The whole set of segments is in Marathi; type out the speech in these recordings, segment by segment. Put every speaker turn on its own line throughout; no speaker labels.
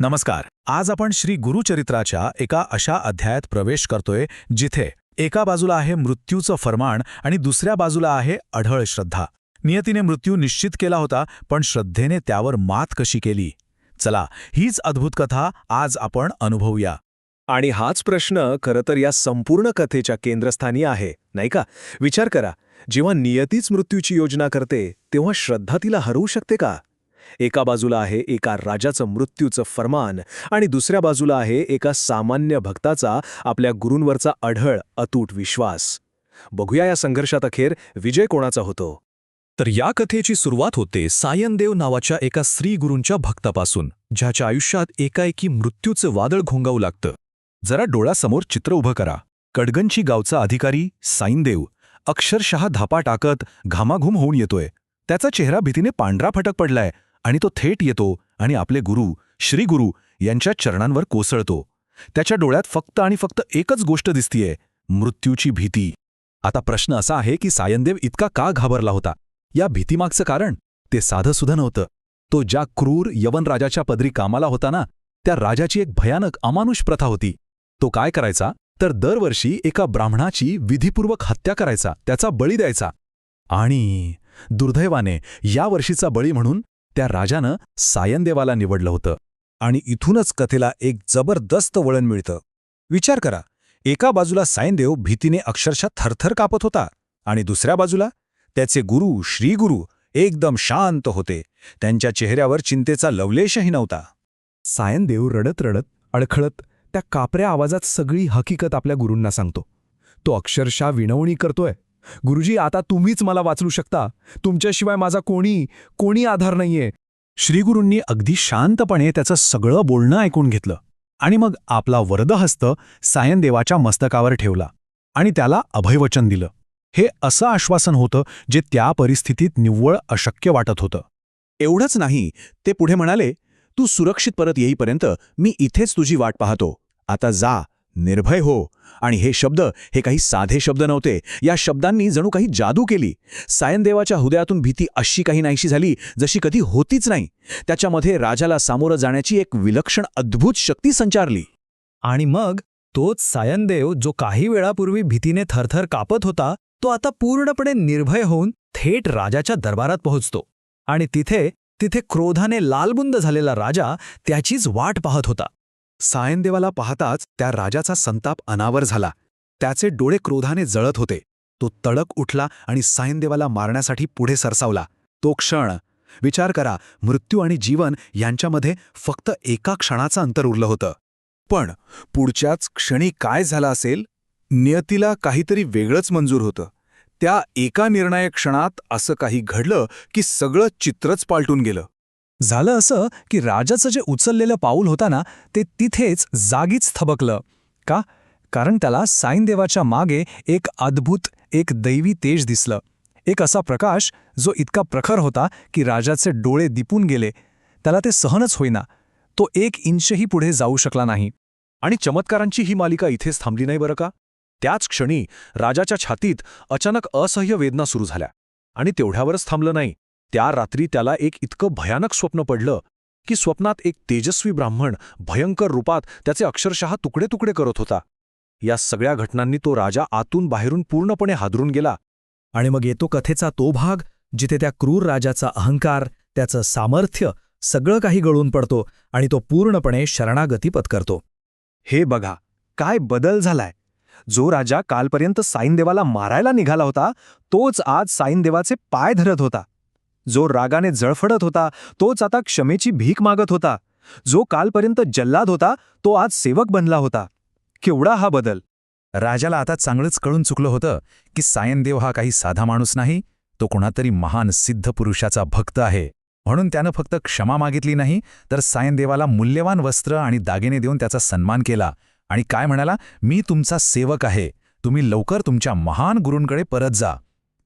नमस्कार. आज आपण श्री गुरुचरित्राच्या एका अशा अध्यायात प्रवेश करतोय जिथे एका बाजूला आहे मृत्यूचं फरमान आणि दुसऱ्या बाजूला आहे अढळ श्रद्धा. नियतीने मृत्यू निश्चित केला होता, पण श्रद्धेने त्यावर मात कशी केली. चला, हीच अद्भुत कथा आज आपण अनुभवूया.
आणि हाच प्रश्न खरं तर या संपूर्ण कथेच्या केंद्रस्थानी आहे, नाही का? विचार करा, जेव्हा नियतीच मृत्यूची योजना करते तेव्हा श्रद्धा तिला हरवू शकते का? एका बाजूला आहे एका राजाचं मृत्यूचं फरमान आणि दुसऱ्या बाजूला आहे एका सामान्य भक्ताचा आपल्या गुरूंवरचा अढळ अतूट विश्वास. बघूया या संघर्षात अखेर विजय कोणाचा होतो.
तर या कथेची सुरुवात होते सायनदेव नावाच्या एका श्रीगुरूंच्या भक्तापासून, ज्याच्या आयुष्यात एकाएकी मृत्यूचं वादळ घोंगावू लागतं. जरा डोळ्यासमोर चित्र उभं करा. कडगंची गावचा अधिकारी सायनदेव अक्षरशः धापा टाकत घामाघूम होऊन येतोय. त्याचा चेहरा भीतीने पांढरा फटक पडलाय आणि तो थेट येतो आणि आपले गुरु श्रीगुरू यांच्या चरणांवर कोसळतो. त्याच्या डोळ्यात फक्त आणि फक्त एकच गोष्ट दिसतीये, मृत्यूची भीती. आता प्रश्न असा आहे की सायनदेव इतका का घाबरला होता? या भीतीमागचं कारण ते साधंसुधं नव्हतं. तो ज्या क्रूर यवन राजाच्या पदरी कामाला होता ना, त्या राजाची एक भयानक अमानुष प्रथा होती. तो काय करायचा तर दरवर्षी एका ब्राह्मणाची विधिपूर्वक हत्या करायचा, त्याचा बळी द्यायचा. आणि दुर्दैवाने या वर्षीचा बळी म्हणून त्या राजानं सायनदेवाला निवडलं होतं.
आणि इथूनच कथेला एक जबरदस्त वळण मिळतं. विचार करा, एका बाजूला सायनदेव भीतीने अक्षरशः थरथर कापत होता आणि दुसऱ्या बाजूला त्याचे गुरु श्रीगुरू एकदम शांत होते. त्यांच्या चेहऱ्यावर चिंतेचा लवलेशही नव्हता.
सायनदेव रडत रडत अडखळत त्या कापऱ्या आवाजात सगळी हकीकत आपल्या गुरूंना सांगतो. तो अक्षरशः विनवणी करतोय, गुरुजी, आता तुम्हीच मला वाचवू शकता. तुमच्याशिवाय माझा कोणी आधार नाहीये.
श्रीगुरूंनी अगदी शांतपणे त्याचं सगळं बोलणं ऐकून घेतलं आणि मग आपला वरदहस्त सायनदेवाच्या मस्तकावर ठेवला आणि त्याला अभयवचन दिलं. हे असं आश्वासन होतं जे त्या परिस्थितीत निव्वळ अशक्य वाटत होतं.
एवढंच नाही, ते पुढे म्हणाले, तू सुरक्षित परत येईपर्यंत मी इथेच तुझी वाट पाहतो. आता जा, निर्भय हो. आणि हे शब्द हे काही साधे शब्द नव्हते. या शब्दांनी जणू काही जादू केली. सायनदेवाच्या हृदयातून भीती अशी काही नाहीशी झाली जशी कधी होतीच नाही. त्याच्यामध्ये राजाला सामोरं जाण्याची एक विलक्षण अद्भुत शक्ती संचारली.
आणि मग तोच सायनदेव जो काही वेळापूर्वी भीतीने थरथर कापत होता, तो आता पूर्णपणे निर्भय होऊन थेट राजाच्या दरबारात पोहोचतो. आणि तिथे क्रोधाने लालबुंद झालेला राजा त्याचीच वाट पाहत होता.
सायनदेवाला पाहताच त्या राजाचा संताप अनावर झाला. त्याचे डोळे क्रोधाने जळत होते. तो तडक उठला आणि सायनदेवाला मारण्यासाठी पुढे सरसावला. तो क्षण, विचार करा, मृत्यू आणि जीवन यांच्यामध्ये फक्त एका क्षणाचं अंतर उरलं होतं. पण पुढच्याच क्षणी काय झालं असेल? नियतीला काहीतरी वेगळंच मंजूर होतं. त्या एका निर्णायक क्षणात असं काही घडलं की सगळं चित्रच पालटून गेलं.
झालं असं की राजाचं जे उचललेलं पाऊल होता ना, ते तिथेच जागीच थबकलं. का? कारण त्याला सायनदेवाच्या मागे एक अद्भुत, एक दैवी तेज दिसलं. एक असा प्रकाश जो इतका प्रखर होता की राजाचे डोळे दिपून गेले. त्याला ते सहनच होईना. तो 1 इंचही पुढे जाऊ शकला नाही.
आणि चमत्कारांची ही मालिका इथेच थांबली नाही बरं का. त्याच क्षणी राजाच्या छातीत अचानक असह्य वेदना सुरू झाल्या. आणि तेवढ्यावरच थांबलं नाही. त्या रात्री त्याला एक इतकं भयानक स्वप्न पडलं की स्वप्नात एक तेजस्वी ब्राह्मण भयंकर रूपात त्याचे अक्षरशः तुकडे तुकडे करत होता. या सगळ्या घटनांनी तो राजा आतून बाहेरून पूर्णपणे हादरून गेला.
आणि मग येतो कथेचा तो भाग जिथे त्या क्रूर राजाचा अहंकार, त्याचं सामर्थ्य सगळं काही गळून पडतो आणि तो पूर्णपणे शरणागती पत्करतो.
हे बघा, काय बदल झालाय. जो राजा कालपर्यंत सायनदेवाला मारायला निघाला होता, तोच आज सायनदेवाचे पाय धरत होता. जो रागाने जळफडत होता, तोच आता क्षमेची भीक मागत होता. जो कालपर्यंत जल्लाद होता, तो आज सेवक बनला होता. केवढा हा बदल.
राजाला आता चांगलंच कळून चुकलं होतं की सायनदेव हा काही साधा माणूस नाही, तो कोणातरी महान सिद्ध पुरुषाचा भक्त आहे. म्हणून त्यानं फक्त क्षमा मागितली नाही, तर सायनदेवाला मूल्यवान वस्त्र आणि दागिने देऊन त्याचा सन्मान केला आणि काय म्हणाला, मी तुमचा सेवक आहे, तुम्ही लवकर तुमच्या महान गुरूंकडे परत जा.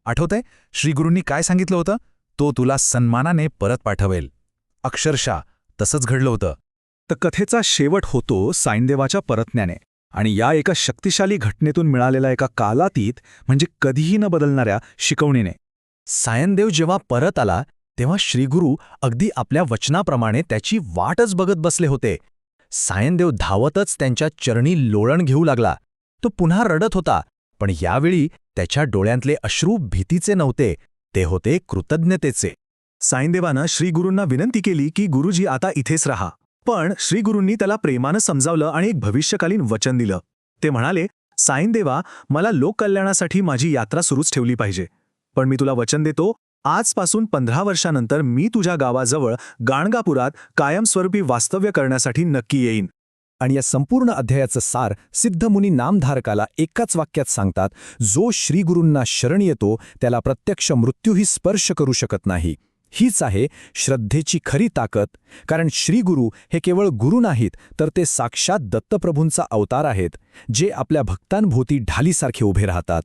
आठवतंय श्रीगुरूंनी काय सांगितलं होतं? तो तुला सन्मानाने परत पाठवेल. अक्षरशः तसंच घडलं होतं.
तर कथेचा शेवट होतो सायनदेवाच्या परतण्याने आणि या एका शक्तिशाली घटनेतून मिळालेल्या एका कालातीत म्हणजे कधीही न बदलणाऱ्या शिकवणीने.
सायनदेव जेव्हा परत आला
तेव्हा श्रीगुरू अगदी आपल्या वचनाप्रमाणे त्याची वाटच बघत बसले होते. सायनदेव धावतच त्यांच्या चरणी लोळण घेऊ लागला. तो पुन्हा रडत होता, पण यावेळी त्याच्या डोळ्यांतले अश्रू भीतीचे नव्हते, ते होते कृतज्ञतेचे.
साईनदेवानं श्रीगुरूंना विनंती केली की गुरुजी आता इथेच राहा. पण श्रीगुरूंनी त्याला प्रेमानं समजावलं आणि एक भविष्यकालीन वचन दिलं. ते म्हणाले, साईनदेवा, मला लोककल्याणासाठी माझी यात्रा सुरूच ठेवली पाहिजे, पण मी तुला वचन देतो, आजपासून 15 वर्षानंतर मी तुझ्या गावाजवळ गाणगापुरात कायमस्वरूपी वास्तव्य करण्यासाठी नक्की येईन.
आणि या संपूर्ण अध्यायाचं सार सिद्धमुनी नामधारकाला एकाच वाक्यात सांगतात, जो श्रीगुरूंना शरण येतो त्याला प्रत्यक्ष मृत्यूही स्पर्श करू शकत नाही. हीच आहे श्रद्धेची खरी ताकद, कारण श्रीगुरू हे केवळ गुरु नाहीत, तर ते साक्षात दत्तप्रभूंचा अवतार आहेत, जे आपल्या भक्तांभोवती ढालीसारखे उभे राहतात.